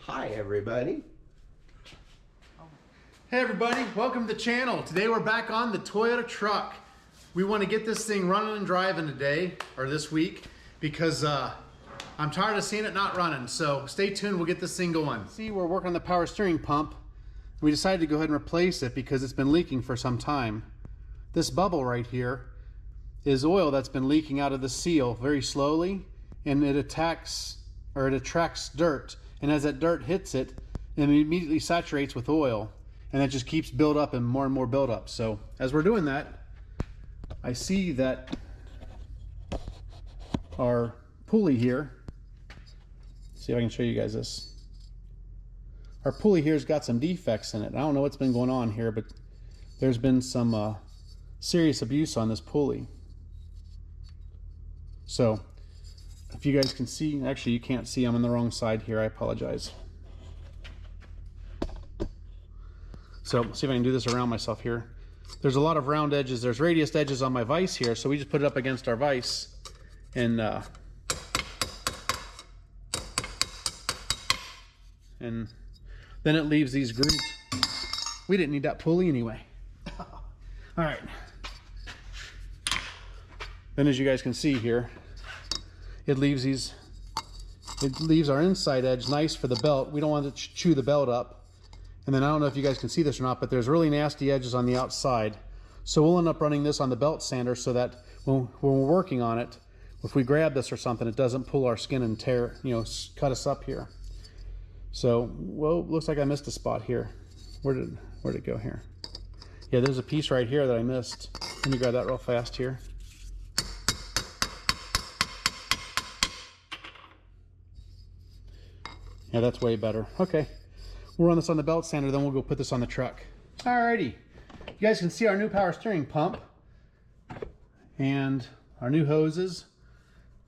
Hi everybody. Hey everybody, welcome to the channel. Today we're back on the Toyota truck. We want to get this thing running and driving today, or this week, because I'm tired of seeing it not running. So stay tuned, we'll get this thing going. See, we're working on the power steering pump. We decided to go ahead and replace it because it's been leaking for some time. This bubble right here is oil that's been leaking out of the seal very slowly, and it attracts dirt. And as that dirt hits it, it immediately saturates with oil. And that just keeps build up and more build up. So as we're doing that, I see that our pulley here, see if I can show you guys this. Our pulley here's got some defects in it. I don't know what's been going on here, but there's been some serious abuse on this pulley. So if you guys can see, actually you can't see, I'm on the wrong side here, I apologize. So see if I can do this around myself here. There's a lot of round edges. There's radius edges on my vise here, so we just put it up against our vise, and then it leaves these grooves. We didn't need that pulley anyway. All right. Then as you guys can see here, it leaves our inside edge nice for the belt. We don't want to chew the belt up. And then I don't know if you guys can see this or not, but there's really nasty edges on the outside. So we'll end up running this on the belt sander so that when we're working on it, if we grab this or something, it doesn't pull our skin and tear, cut us up here. So, well, looks like I missed a spot here. Where'd it go here? Yeah, there's a piece right here that I missed. Let me grab that real fast here. Yeah, that's way better. Okay. We'll run this on the belt sander, then we'll go put this on the truck. Alrighty. You guys can see our new power steering pump and our new hoses.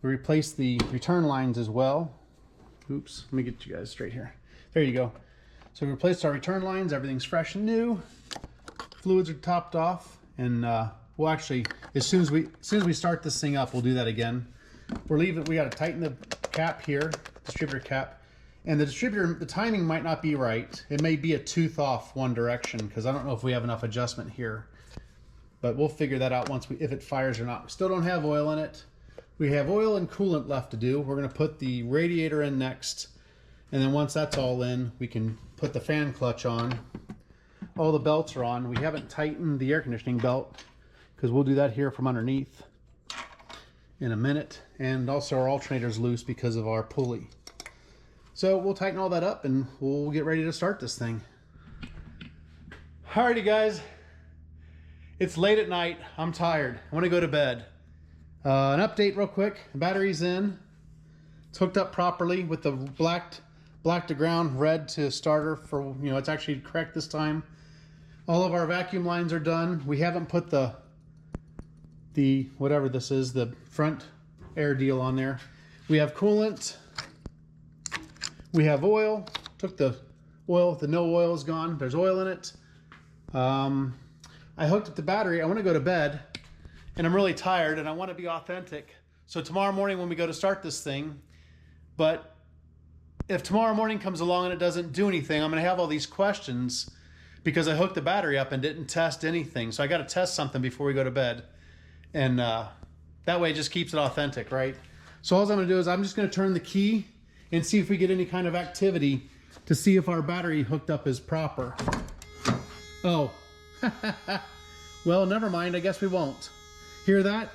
We replaced the return lines as well. Oops, let me get you guys straight here. There you go. So we replaced our return lines, everything's fresh and new. Fluids are topped off, and we'll actually, as soon as we start this thing up, we'll do that again. We gotta tighten the cap here, distributor cap. And the distributor, the timing might not be right. It may be a tooth off one direction because I don't know if we have enough adjustment here. But we'll figure that out if it fires or not. We still don't have oil in it. We have oil and coolant left to do. We're going to put the radiator in next. And then once that's all in, we can put the fan clutch on. All the belts are on. We haven't tightened the air conditioning belt because we'll do that here from underneath in a minute. And also our alternator's loose because of our pulley. So we'll tighten all that up and we'll get ready to start this thing. Alrighty guys, it's late at night. I'm tired. I want to go to bed. An update real quick. The battery's in. It's hooked up properly with the black to ground, red to starter for, it's actually correct this time. All of our vacuum lines are done. We haven't put the whatever this is, the front air deal on there. We have coolant. We have oil. Took the oil, the no oil is gone. There's oil in it. I hooked up the battery. I want to go to bed and I'm really tired and I want to be authentic. So tomorrow morning when we go to start this thing, but if tomorrow morning comes along and it doesn't do anything, I'm going to have all these questions because I hooked the battery up and didn't test anything. So I got to test something before we go to bed. And that way it just keeps it authentic, right? So all I'm going to do is I'm just going to turn the key and see if we get any kind of activity to see if our battery hooked up is proper. Oh, well, never mind. I guess we won't. Hear that?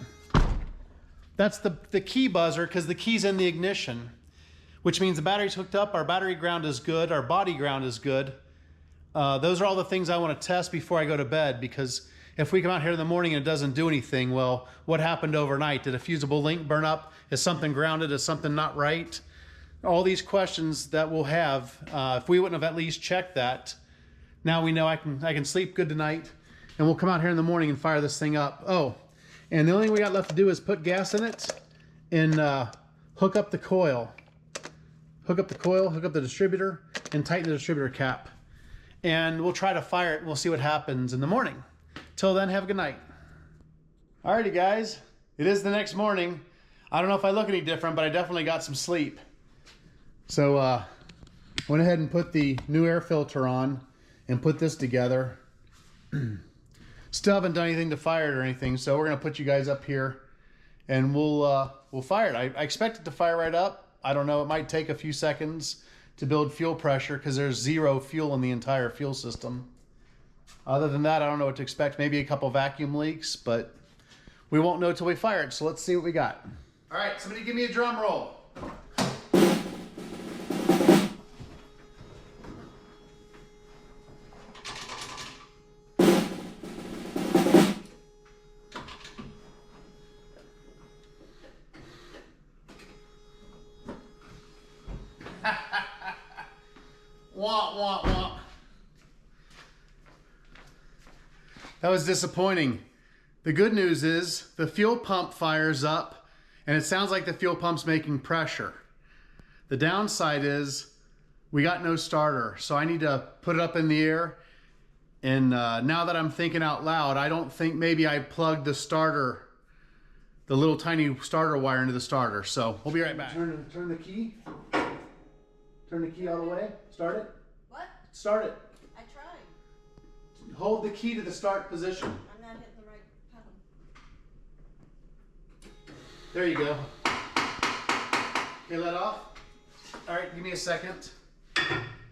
That's the key buzzer because the key's in the ignition, which means the battery's hooked up, our battery ground is good, our body ground is good. Those are all the things I want to test before I go to bed, because if we come out here in the morning and it doesn't do anything, well, what happened overnight? Did a fusible link burn up? Is something grounded? Is something not right? All these questions that we'll have, if we wouldn't have at least checked that, now we know I can sleep good tonight, and we'll come out here in the morning and fire this thing up. Oh, and the only thing we got left to do is put gas in it and hook up the coil. Hook up the coil, hook up the distributor, and tighten the distributor cap. And we'll try to fire it and we'll see what happens in the morning. Till then, have a good night. Alrighty guys, it is the next morning. I don't know if I look any different, but I definitely got some sleep. So Went ahead and put the new air filter on and put this together. Still haven't done anything to fire it or anything, so we're gonna put you guys up here and we'll fire it. I expect it to fire right up. I don't know, it might take a few seconds to build fuel pressure because there's 0 fuel in the entire fuel system. Other than that, I don't know what to expect. Maybe a couple vacuum leaks, but we won't know till we fire it, so let's see what we got. All right, somebody give me a drum roll. Wah, wah, wah. That was disappointing. The good news is the fuel pump fires up and it sounds like the fuel pump's making pressure. The downside is we got no starter, so I need to put it up in the air. And now that I'm thinking out loud, I don't think maybe I plugged the starter, the little tiny starter wire into the starter. So we'll be right back. Turn the key. Turn the key all the way. Start it. What? Start it. I tried. Hold the key to the start position. I'm not hitting the right pedal. There you go. Okay, let off. All right, give me a second.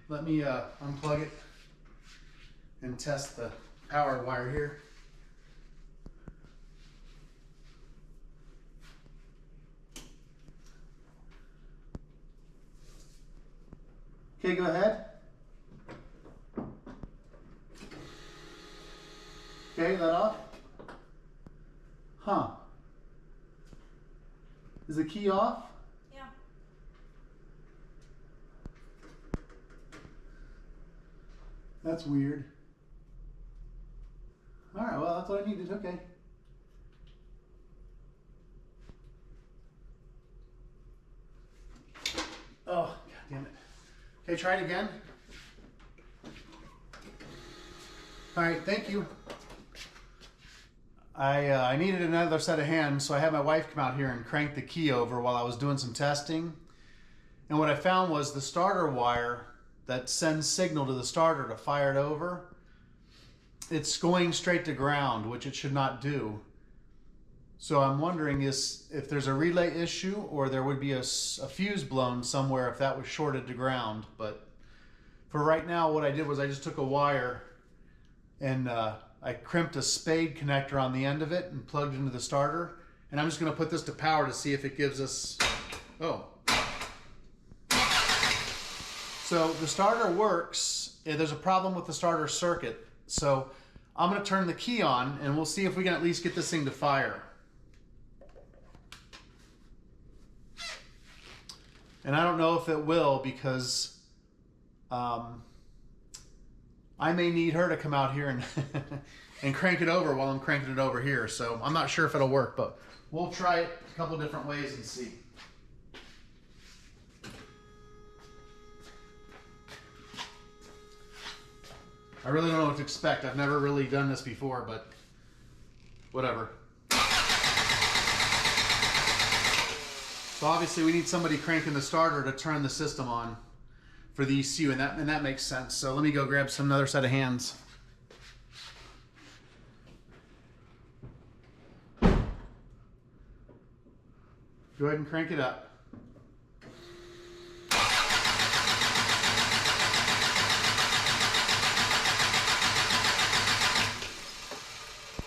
Let me unplug it and test the power wire here. Okay, go ahead. Okay, let off. Huh. Is the key off? Yeah. That's weird. All right, well, that's what I needed. Okay. Oh, God damn it. Okay, try it again. All right, thank you. I needed another set of hands, so I had my wife come out here and crank the key over while I was doing some testing. And what I found was the starter wire that sends signal to the starter to fire it over, it's going straight to ground, which it should not do. So I'm wondering if there's a relay issue or there would be a fuse blown somewhere if that was shorted to ground. But for right now, what I did was I just took a wire and I crimped a spade connector on the end of it and plugged it into the starter. And I'm just going to put this to power to see if it gives us... Oh. So the starter works. There's a problem with the starter circuit. So I'm going to turn the key on and we'll see if we can at least get this thing to fire. And I don't know if it will because I may need her to come out here and and crank it over while I'm cranking it over here. So I'm not sure if it'll work, but we'll try it a couple different ways and see. I really don't know what to expect. I've never really done this before, but whatever. So obviously we need somebody cranking the starter to turn the system on for the ECU, and that makes sense. So let me go grab another set of hands. Go ahead and crank it up.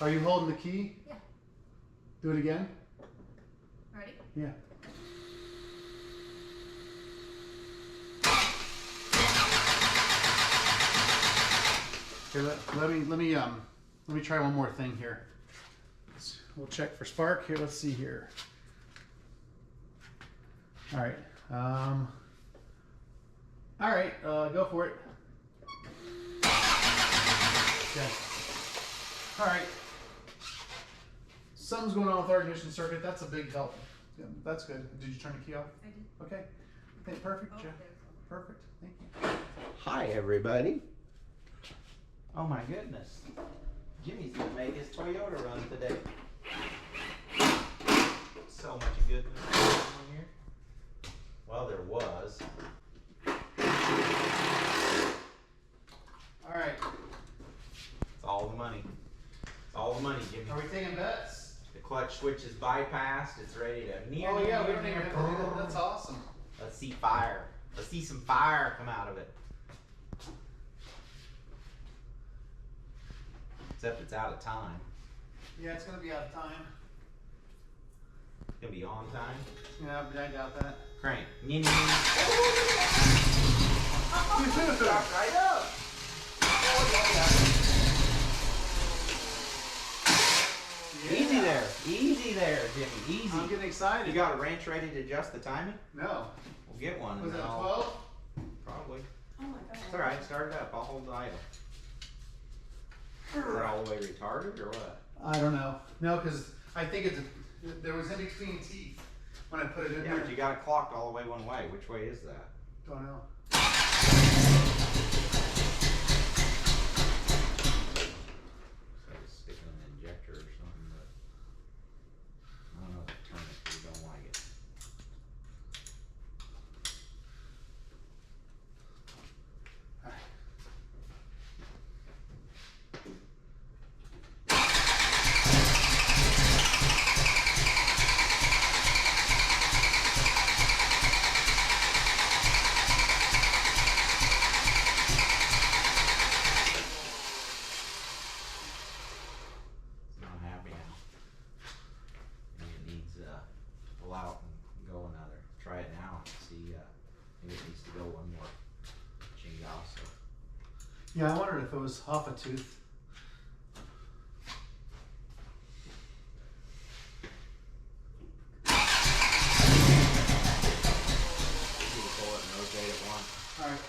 Are you holding the key? Yeah. Do it again. Ready? Yeah. Okay, let me try one more thing here. We'll check for spark here. Let's see here. All right. All right. Go for it. Okay. All right. Something's going on with our ignition circuit. That's a big help. Yeah, that's good. Did you turn the key off? I did. Okay. Okay, perfect, Oh, Jeff. there's one. Perfect. Thank you. Hi, everybody. Oh my goodness. Jimmy's gonna make his Toyota run today. So much goodness going on here. Well, there was. Are we taking bets? The clutch switch is bypassed. It's ready to near. Oh yeah, we don't even have to do that. That's awesome. Let's see fire. Let's see some fire come out of it. Except it's out of time. Yeah, it's gonna be out of time. It's gonna be on time. Yeah, but I doubt that. Crank. Stop right up. Yeah. Easy there, Jimmy, easy. I'm getting excited. You got a wrench ready to adjust the timing? No. We'll get one. Was and it a I'll- 12? Probably. Oh my god. It's alright, start it up. I'll hold the idle. Is it all the way retarded or what? I don't know. No, because I think there was in between teeth when I put it in Yeah, there. but you got it clocked all the way one way. Which way is that? Don't know. So it's sticking an injector or something, but I don't know if it turn it if you don't like it. It's not happy now. Maybe it needs pull out and go another. Try it now. See, maybe it needs to go one more. Chingasso. Yeah, I wondered if it was off a tooth. You can pull it and rotate it once. Alright.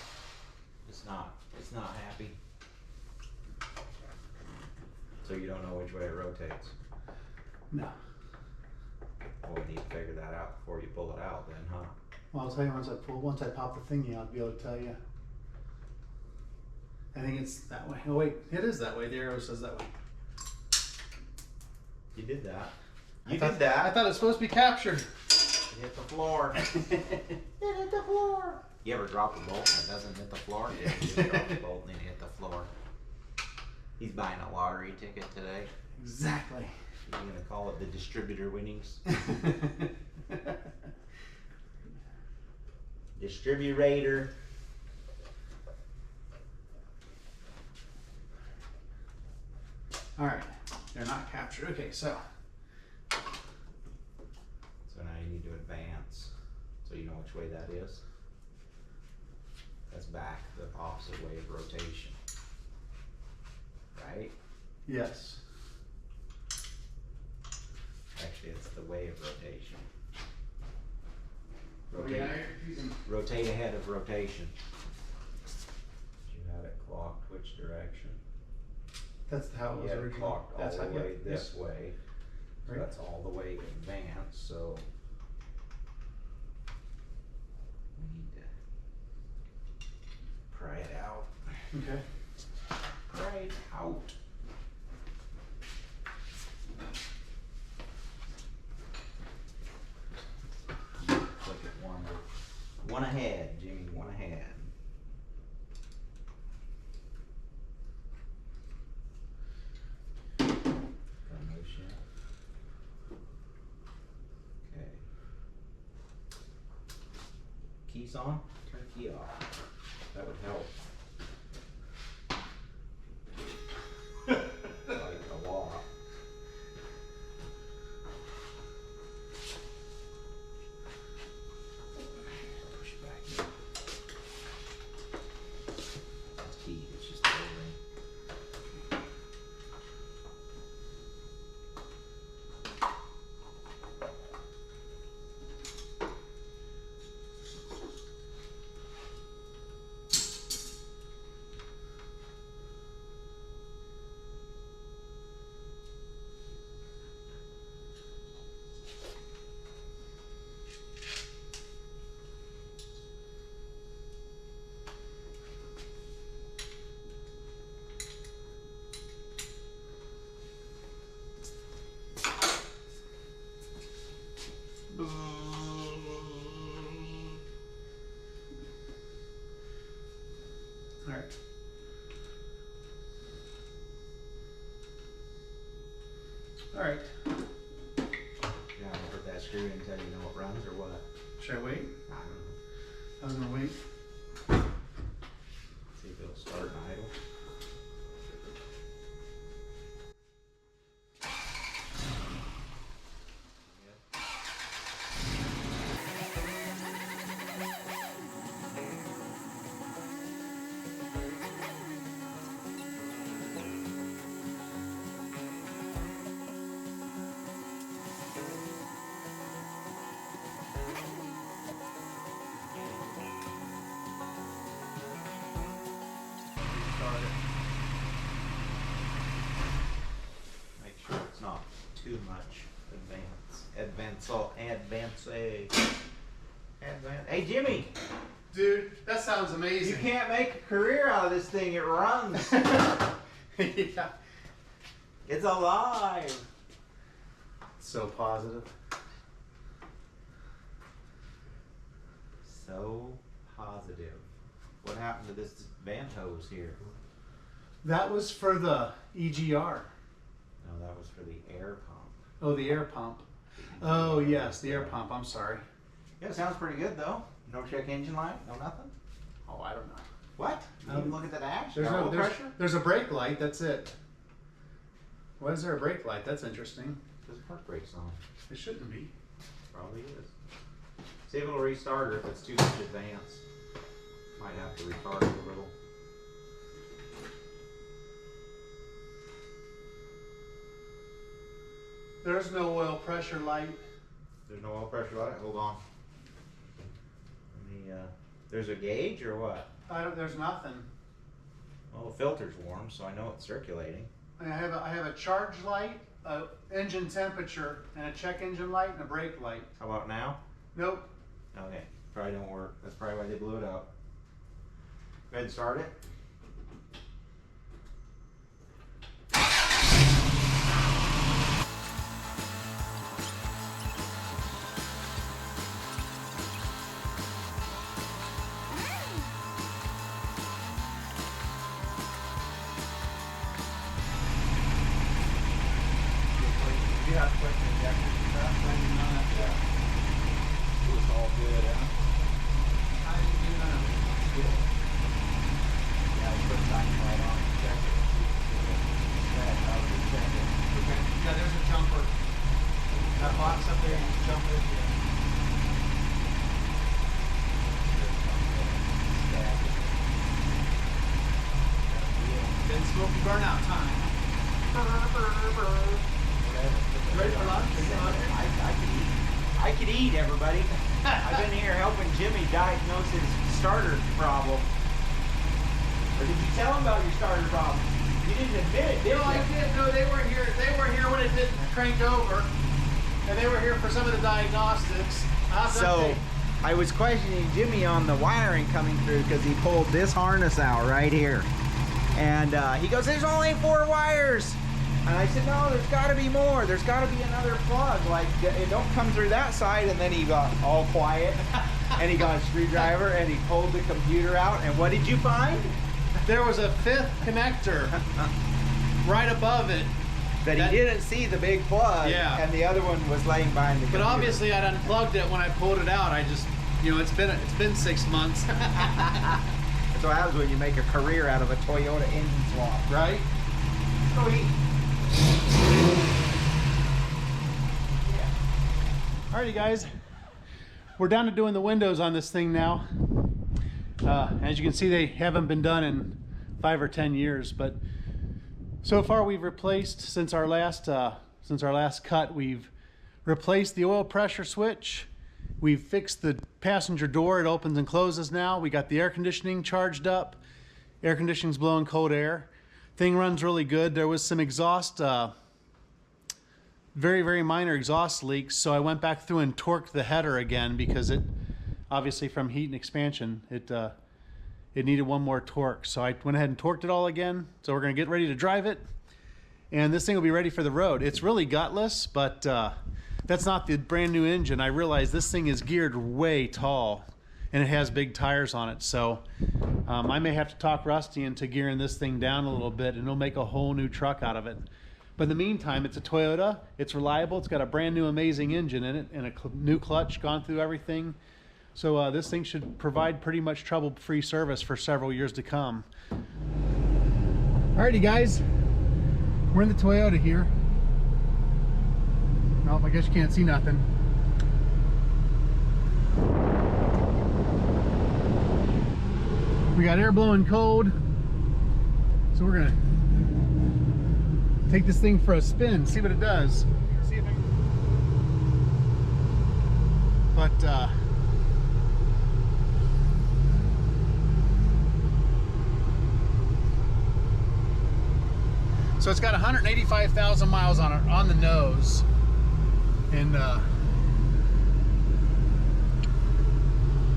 It's not happy. So you don't know which way it rotates. No. Well, we need to figure that out before you pull it out then, huh? Well, I'll tell you once I pop the thingy, I'll be able to tell you. I think it's that way. Oh wait, it is that way. The arrow says that way. You did that. I You thought- did that. I thought it was supposed to be captured. It hit the floor. It hit the floor. You ever drop a bolt and it doesn't hit the floor? Yeah, you just drop the bolt and it hit the floor. He's buying a lottery ticket today. Exactly. You're gonna call it the distributor winnings. Distriburator. Alright. They're not captured. Okay, so. So now you need to advance. So you know which way that is? That's back, the opposite way of rotation. Right? Yes. Actually, it's the way of rotation. Oh, yeah, you're confusing. Rotate ahead of rotation. You had it clocked which direction? That's how it You was had it originally. clocked all That's the how, way yep, this way. So Right. that's all the way advanced, so we need to pry it out. Okay. Pry it out. Click it one ahead, Jimmy, one ahead. Got no shit. Okay. Keys on, turn key off. That would help. Like a lot. Push it back in. That's key, it's just holding. All right. Yeah, I'll put that screw in until you know it runs or what. Should I wait? I don't know. I was gonna wait. See if it'll start and idle. Make sure it's not too much advance. Hey Jimmy, Dude, that sounds you amazing. can't make a career out of this thing. It runs. Yeah. It's alive. So positive. So positive. What happened to this vent hose here? That was for the EGR. No, that was for the air pump. Oh, the air pump. Oh, yes, the air pump. I'm sorry. Yeah, it sounds pretty good though. No check engine light, no nothing. Oh, I don't know. What? You didn't look at the dash? There's No no, pressure? there's a brake light. That's it. Why is there a brake light? That's interesting. Because the park brake's on. It shouldn't be. Probably is. See if it'll restart her if it's too much advance. Might have to retard it a little. There's no oil pressure light. There's no oil pressure light. Hold on. Let me, there's a gauge or what? There's nothing. Well, the filter's warm, so I know it's circulating. I have a charge light, a engine temperature, and a check engine light and a brake light. How about now? Nope. Okay, probably don't work. That's probably why they blew it up. Go ahead and start it. You have to put the injectors and stuff, Yeah. It was all good, huh? How do you do that? Good. Yeah, you put time right on. Check it. Check it. Okay. Yeah, there's a jumper. That box up there, you can jump it. Then smoky burnout time. Ready for lunch? I could eat, everybody. I've been here helping Jimmy diagnose his starter problem. Or did you tell him about your starter problem? You didn't admit it, did No, I you? did. No, they weren't here. They were here when it didn't crank over, and they were here for some of the diagnostics. So, I was questioning Jimmy on the wiring coming through because he pulled this harness out right here. And he goes, there's only 4 wires. And I said, no, there's got to be more. There's got to be another plug. Like, it don't come through that side. And then he got all quiet. And he got a screwdriver and he pulled the computer out. And what did you find? There was a 5th connector right above it. That he didn't see the big plug. Yeah. And the other one was laying behind the But computer. obviously, I'd unplugged it when I pulled it out. I just, you know, it's been 6 months, That's what happens when you make a career out of a Toyota engine swap. right? Sweet. Alrighty, guys, we're down to doing the windows on this thing now. As you can see, they haven't been done in 5 or 10 years, but so far we've replaced, since our last cut, we've replaced the oil pressure switch. We've fixed the passenger door. It opens and closes now. We got the air conditioning charged up. Air conditioning's blowing cold air. Thing runs really good. There was some exhaust, very, very minor exhaust leaks, so I went back through and torqued the header again because it, obviously from heat and expansion, it needed one more torque. So I went ahead and torqued it all again. So we're gonna get ready to drive it, and this thing will be ready for the road. It's really gutless, but that's not the brand new engine. I realize this thing is geared way tall, and it has big tires on it. So I may have to talk Rusty into gearing this thing down a little bit, and it'll make a whole new truck out of it. But in the meantime, it's a Toyota. It's reliable. It's got a brand new amazing engine in it and a new clutch, gone through everything. So this thing should provide pretty much trouble-free service for several years to come. Alrighty guys, we're in the Toyota here. Oh, I guess you can't see nothing. We got air blowing cold, so we're gonna take this thing for a spin, see what it does. See if I can... But so it's got 185,000 miles on it, on the nose, and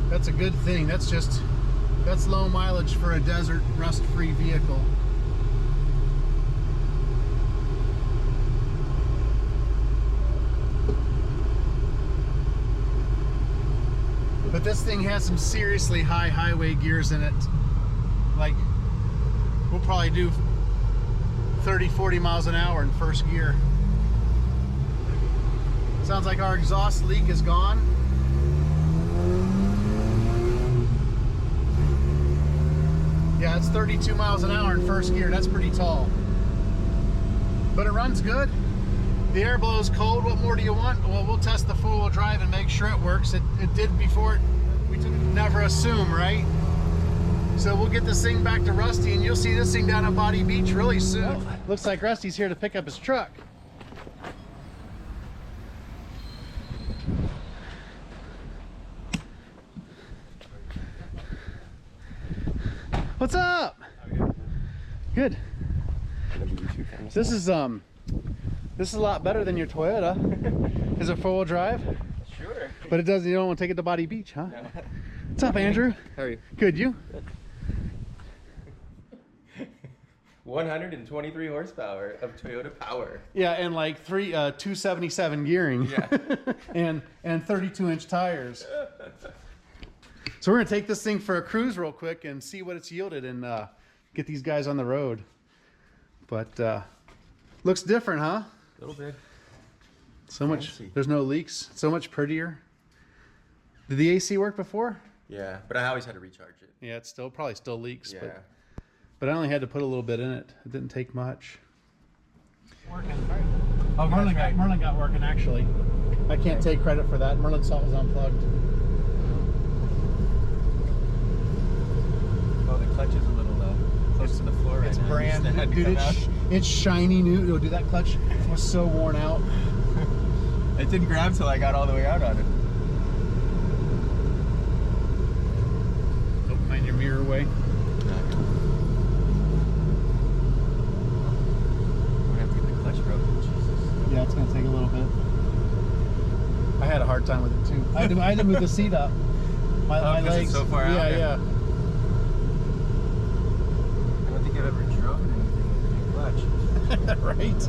that's a good thing. That's low mileage for a desert rust-free vehicle. But this thing has some seriously high highway gears in it. Like, we'll probably do 30-40 miles an hour in first gear. Sounds like our exhaust leak is gone. Yeah, it's 32 miles an hour in first gear. That's pretty tall. But it runs good. The air blows cold. What more do you want? Well, we'll test the four-wheel drive and make sure it works. It did before. We never assume, right? So we'll get this thing back to Rusty, and you'll see this thing down at Body Beach really soon. Well, looks like Rusty's here to pick up his truck. What's up? Good. This is a lot better than your Toyota. Is it four-wheel drive? Sure. But it doesn't. You don't want to take it to Body Beach, huh? No. What's up, Andrew? How are you? Good. You? 123 horsepower of Toyota power. Yeah, and like 277 gearing. Yeah. and 32-inch tires. So we're gonna take this thing for a cruise real quick and see what it's yielded and get these guys on the road. But looks different, huh? A little bit. So much. Fancy. There's no leaks. So much prettier. Did the AC work before? Yeah, but I always had to recharge it. Yeah, it's probably still leaks. Yeah. But I only had to put a little bit in it. It didn't take much. Working. Oh, Merlin got working actually. I can't take credit for that. Merlin saw it was unplugged. Oh, the clutch is a little close to the floor right It's now. brand, dude. It's shiny new. Oh, dude, that clutch was so worn out. It didn't grab till I got all the way out on it. Don't mind your mirror away. Yeah, it's gonna take a little bit. I had a hard time with it too. I had to move the seat up. My legs. It's so far out. Yeah. I don't think I've ever driven anything with a clutch. Right.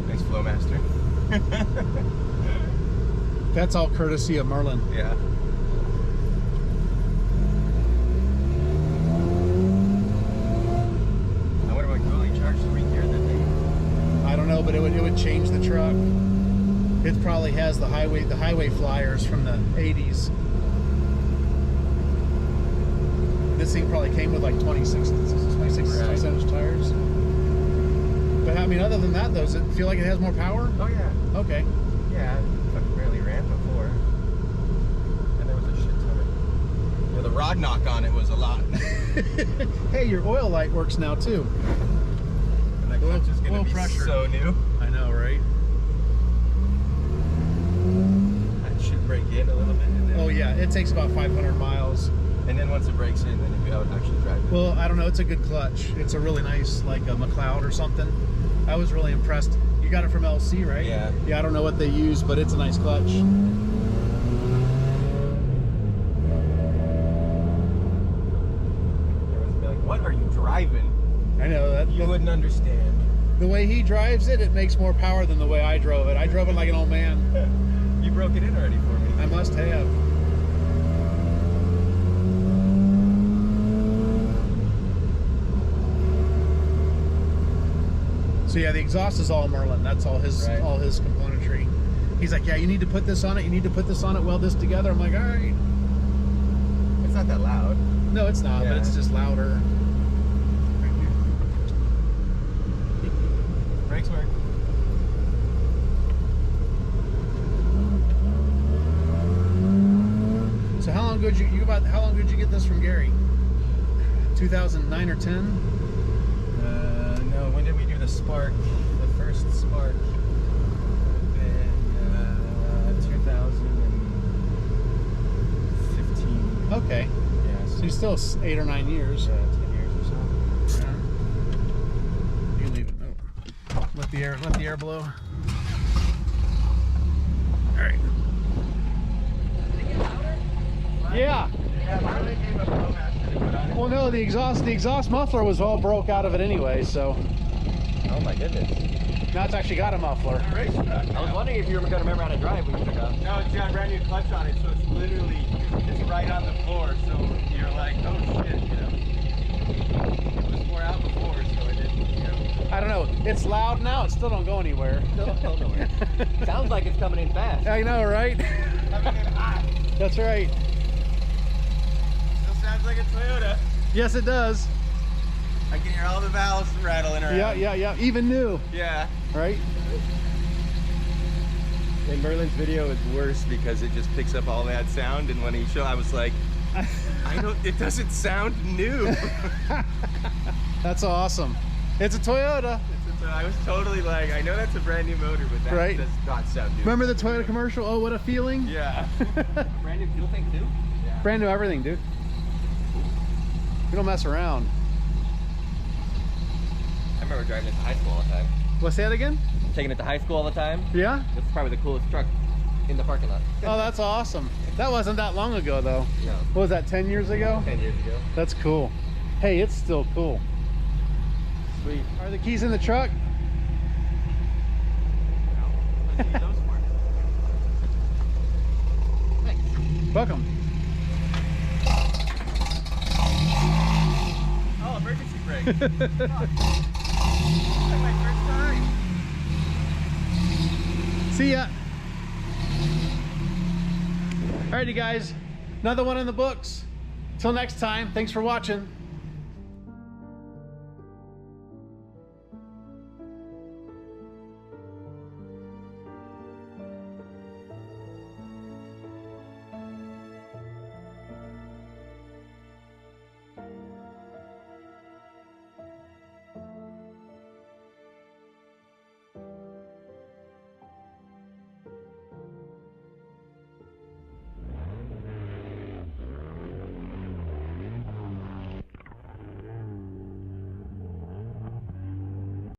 Thanks, Flowmaster. That's all courtesy of Merlin. Yeah. I don't know, but it would change the truck. It probably has the highway flyers from the 80s. This thing probably came with like 26 inch tires. But I mean, other than that, though, does it feel like it has more power? Oh yeah. Okay. Yeah, I barely ran before, and there was a shit ton of. Yeah, the rod knock on it was a lot. Hey, your oil light works now too. And that clutch is gonna be pressure. so new. I know, right? That should break in a little bit. And then, Oh yeah, it takes about 500 miles. And then once it breaks in, then you'll be able to actually drive it. Well, I don't know. It's a good clutch. It's a really nice, like a McLeod or something. I was really impressed. You got it from LC, right? Yeah. Yeah, I don't know what they use, but it's a nice clutch. Everyone's be like, "What are you driving?" I know that. You wouldn't understand. The way he drives it, it makes more power than the way I drove it. I drove it like an old man. You broke it in already for me. I must have. So yeah, the exhaust is all Merlin. That's all his componentry. He's like, yeah, you need to put this on it. You need to put this on it. Weld this together. I'm like, all right. It's not that loud. No, it's not, but it's just louder. Brakes work. So how long ago did how long did you get this from Gary? 2009 or 10? No, when did we do the Spark? The first Spark would have been 2015. Okay. Yeah, So you're still 8 or 9 years. 10 years or so. Yeah. You can leave it. Oh. Let the air blow. All right. Yeah. Well, no, the exhaust muffler was all broke out of it anyway, so. Oh my goodness. Now it's actually got a muffler. I was wondering if you were going to remember how to drive when you took off. No, it's got a brand new clutch on it, so it's literally right on the floor. So you're like, oh shit, you know. It was more out before, so it didn't, you know. I don't know. It's loud now. It still don't go anywhere. Still don't go nowhere. Sounds like it's coming in fast. I know, right? Coming in hot. That's right. Still sounds like a Toyota. Yes, it does. I can hear all the valves rattling around. Yeah. Even new. Yeah. Right? And Merlin's video is worse because it just picks up all that sound, and when he showed, I was like, it doesn't sound new. That's awesome. It's a Toyota. I was totally like, I know that's a brand new motor, but that does not sound new. Remember the Toyota commercial? Oh, what a feeling. Yeah. Brand new fuel tank too? Yeah. Brand new everything, dude. We don't mess around. I remember driving it to high school all the time. What's that again? Taking it to high school all the time. Yeah? That's probably the coolest truck in the parking lot. Oh, that's awesome. That wasn't that long ago, though. No. What was that, 10 years ago? 10 years ago. That's cool. Hey, it's still cool. Sweet. Are the keys in the truck? Let's use those for it. Thanks. Welcome. Oh, emergency brake. Fuck. That's my first time. See ya. Alrighty, guys. Another one in the books. Till next time, thanks for watching.